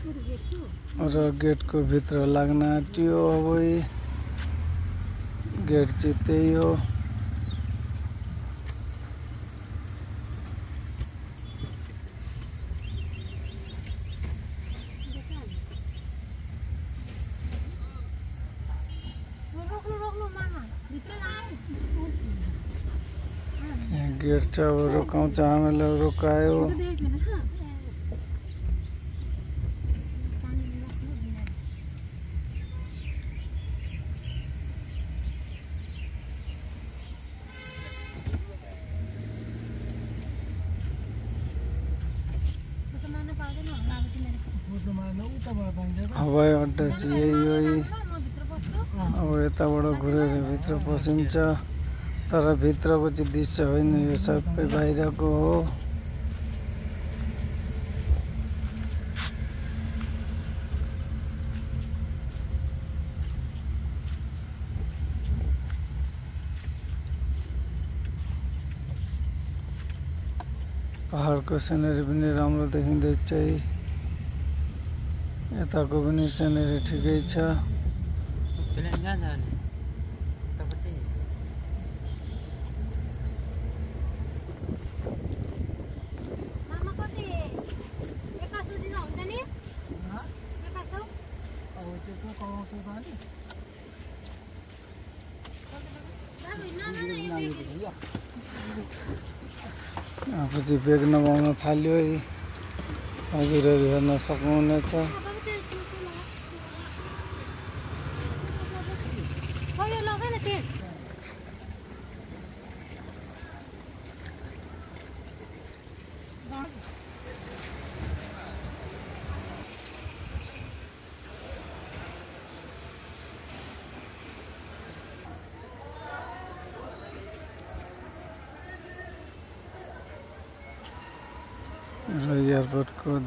र गेट को भित्र लाग्न आँट्यो। अब गेट चाहिँ त्यही हो। गेट चाहिँ अब रोकाउँछ, हामीलाई रोकायो। हवाई अड्डा चाहिँ यही हो। अब यताबाट घुरेर भित्र पसिन्छ, तर भित्रको चाहिँ दृश्य होइन, यो सबै बाहिरको हो। पहाडको सिनेरी पनि राम्रो देखिँदैछ। यताको पनि सिनेरी ठिकै छ। पछि बेग नमाउन थाल्यो है। हजुरहरू हेर्न सक्नुहुनेछ। एयरपोर्ट को